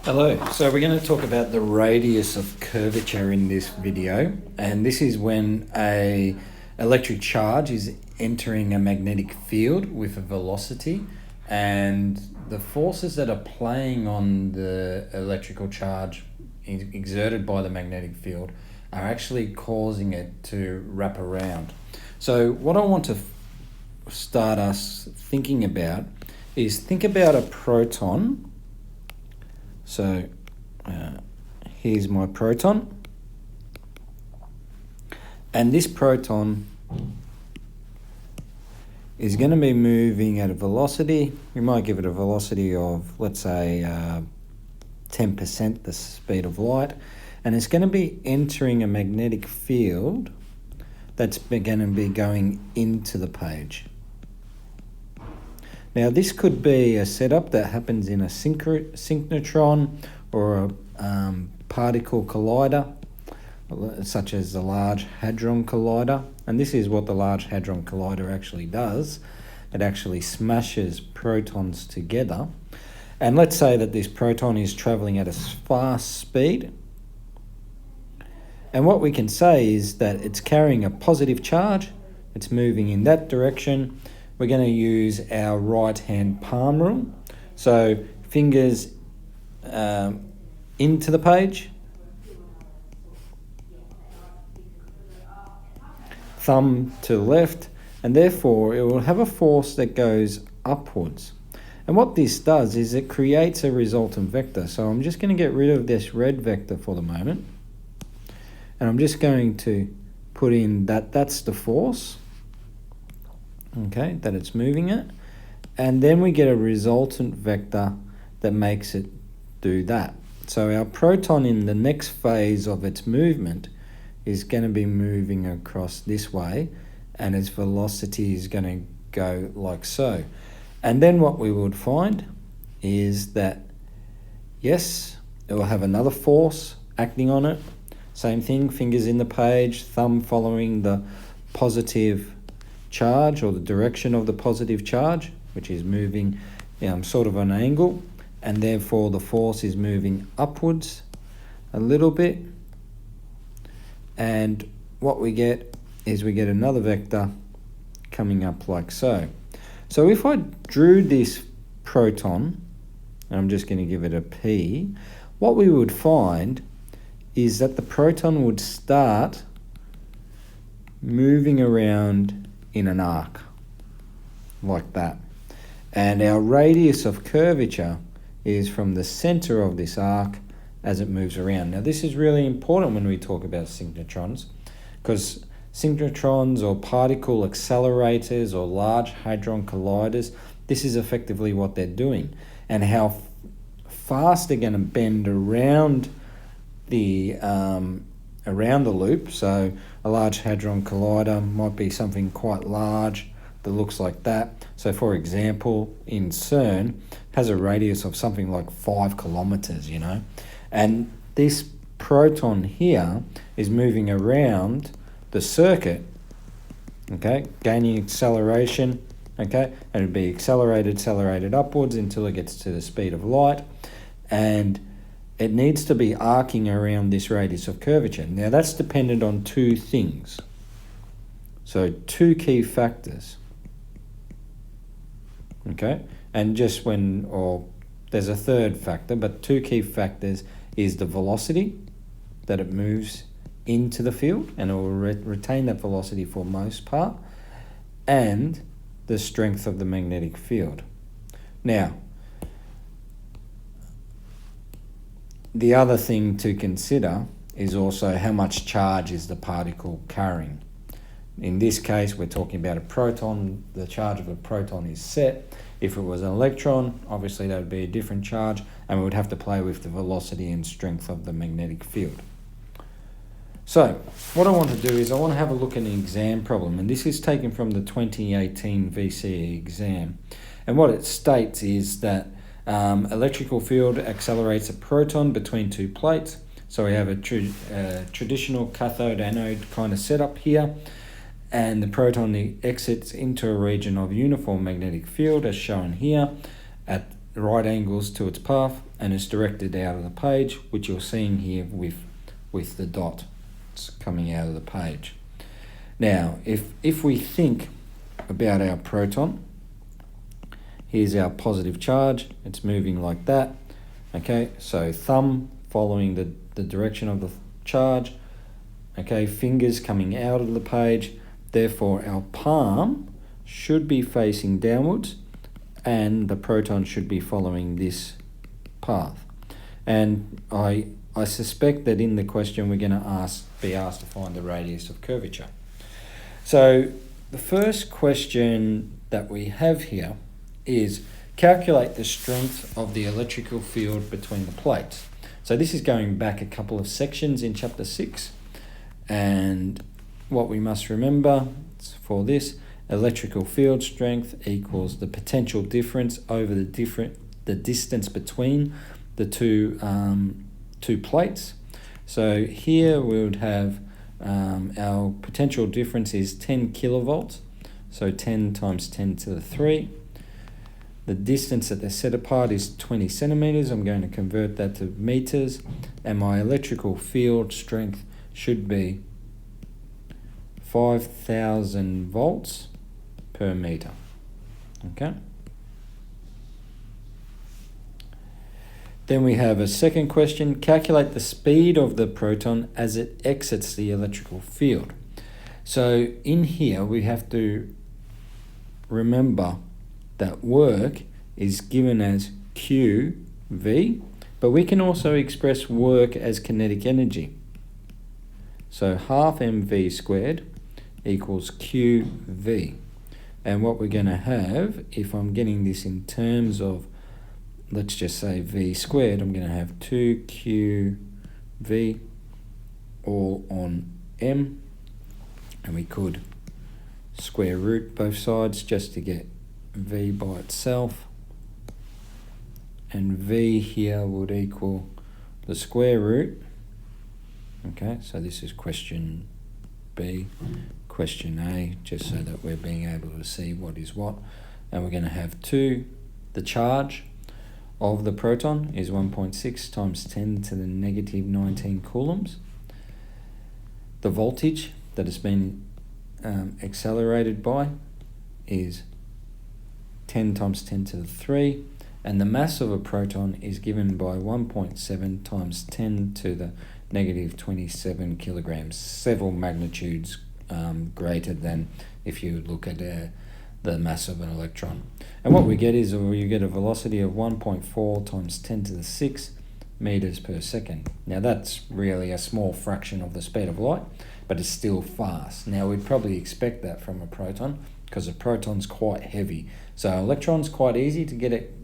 Hello, so we're going to talk about the radius of curvature in this video, and this is when a electric charge is entering a magnetic field with a velocity, and the forces that are playing on the electrical charge exerted by the magnetic field are actually causing it to wrap around. So what I want to start us thinking about is think about a proton. So here's my proton, and this proton is going to be moving at a velocity. We might give it a velocity of, let's say, 10% the speed of light, and it's going to be entering a magnetic field that's going to be going into the page. Now, this could be a setup that happens in a synchrotron or a particle collider, such as the Large Hadron Collider. And this is what the Large Hadron Collider actually does. It actually smashes protons together. And let's say that this proton is traveling at a fast speed. And what we can say is that it's carrying a positive charge. It's moving in that direction. We're going to use our right-hand palm rule. So fingers into the page, thumb to the left, and therefore it will have a force that goes upwards. And what this does is it creates a resultant vector. So I'm just going to get rid of this red vector for the moment. And I'm just going to put in that's the force. Okay, that it's moving at, and then we get a resultant vector that makes it do that. So our proton in the next phase of its movement is going to be moving across this way, and its velocity is going to go like so. And then what we would find is that, yes, it will have another force acting on it. Same thing, fingers in the page, thumb following the positive charge or the direction of the positive charge, which is moving sort of an angle, and therefore the force is moving upwards a little bit. And what we get is we get another vector coming up like so. So if I drew this proton, and I'm just going to give it a P, what we would find is that the proton would start moving around in an arc like that, and our radius of curvature is from the center of this arc as it moves around. Now this is really important when we talk about synchrotrons, because synchrotrons or particle accelerators or large hadron colliders, this is effectively what they're doing, and how fast they're going to bend around the loop. So a large hadron collider might be something quite large that looks like that. So for example, in CERN, has a radius of something like 5 kilometers, and this proton here is moving around the circuit, okay, gaining acceleration, okay, and it'd be accelerated upwards until it gets to the speed of light, and it needs to be arcing around this radius of curvature. Now that's dependent on two things. So two key factors. Okay, and there's a third factor, but two key factors is the velocity that it moves into the field, and it will retain that velocity for most part, and the strength of the magnetic field. Now, the other thing to consider is also how much charge is the particle carrying. In this case, we're talking about a proton. The charge of a proton is set. If it was an electron, obviously that would be a different charge, and we would have to play with the velocity and strength of the magnetic field. So what I want to do is I want to have a look at an exam problem, and this is taken from the 2018 VCE exam. And what it states is that electrical field accelerates a proton between two plates. So we have a traditional cathode-anode kind of setup here, and the proton exits into a region of uniform magnetic field as shown here at right angles to its path and it's directed out of the page, which you're seeing here with the dot coming out of the page. Now, if we think about our proton, here's our positive charge, it's moving like that. Okay, so thumb following the direction of the charge, okay, fingers coming out of the page, therefore our palm should be facing downwards and the proton should be following this path. And I suspect that in the question we're going to be asked to find the radius of curvature. So the first question that we have here is calculate the strength of the electrical field between the plates. So this is going back a couple of sections in chapter 6, and what we must remember for this, electrical field strength equals the potential difference over the distance between the two plates. So here we would have our potential difference is 10 kilovolts, so 10 times 10 to the 3. The distance that they're set apart is 20 centimeters. I'm going to convert that to meters, and my electrical field strength should be 5,000 volts per meter. Okay. Then we have a second question. Calculate the speed of the proton as it exits the electrical field. So in here we have to remember that work is given as QV, but we can also express work as kinetic energy. So half mv squared equals QV. And what we're going to have, if I'm getting this in terms of, let's just say V squared, I'm going to have 2QV all on M. And we could square root both sides just to get V by itself. And V here would equal the square root. Okay, so this is question B, question A, just so that we're being able to see what is what. And we're going to have the charge of the proton is 1.6 times 10 to the negative 19 coulombs. The voltage that has been accelerated by is 10 times 10 to the 3, and the mass of a proton is given by 1.7 times 10 to the negative 27 kilograms, several magnitudes greater than if you look at the mass of an electron. And what we get is you get a velocity of 1.4 times 10 to the 6 meters per second. Now that's really a small fraction of the speed of light, but it's still fast. Now we'd probably expect that from a proton because a proton's quite heavy. So electron's quite easy to get it,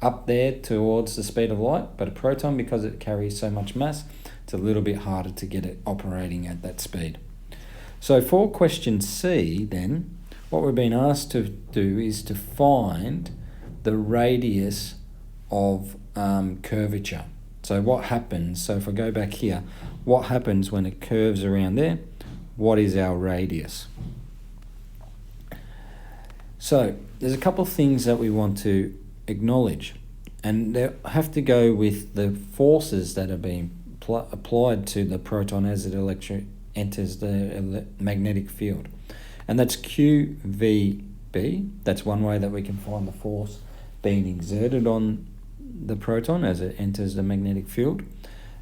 up there towards the speed of light, but a proton, because it carries so much mass, it's a little bit harder to get it operating at that speed. So for question C then, what we've been asked to do is to find the radius of curvature. So what happens, so if I go back here, what happens when it curves around there? What is our radius? So there's a couple of things that we want to acknowledge, and they have to go with the forces that are being applied to the proton as it enters the magnetic field. And that's QVB. That's one way that we can find the force being exerted on the proton as it enters the magnetic field.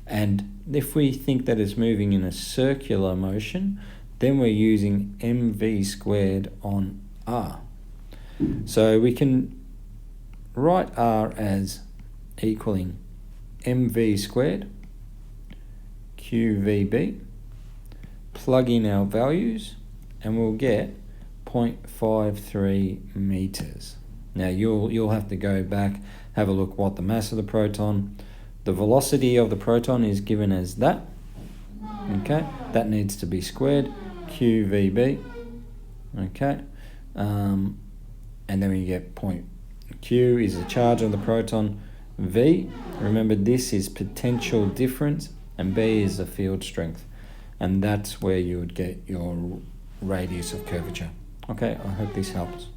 And if we think that it's moving in a circular motion, then we're using mv squared on r. So we can write r as equaling mv squared QVB, plug in our values, and we'll get 0.53 meters. Now you'll have to go back, have a look what the mass of the proton, the velocity of the proton is given as that. Okay, that needs to be squared, QVB. Okay, and then we get Q is the charge of the proton, V, remember this is potential difference, and B is the field strength. And that's where you would get your radius of curvature. Okay, I hope this helps.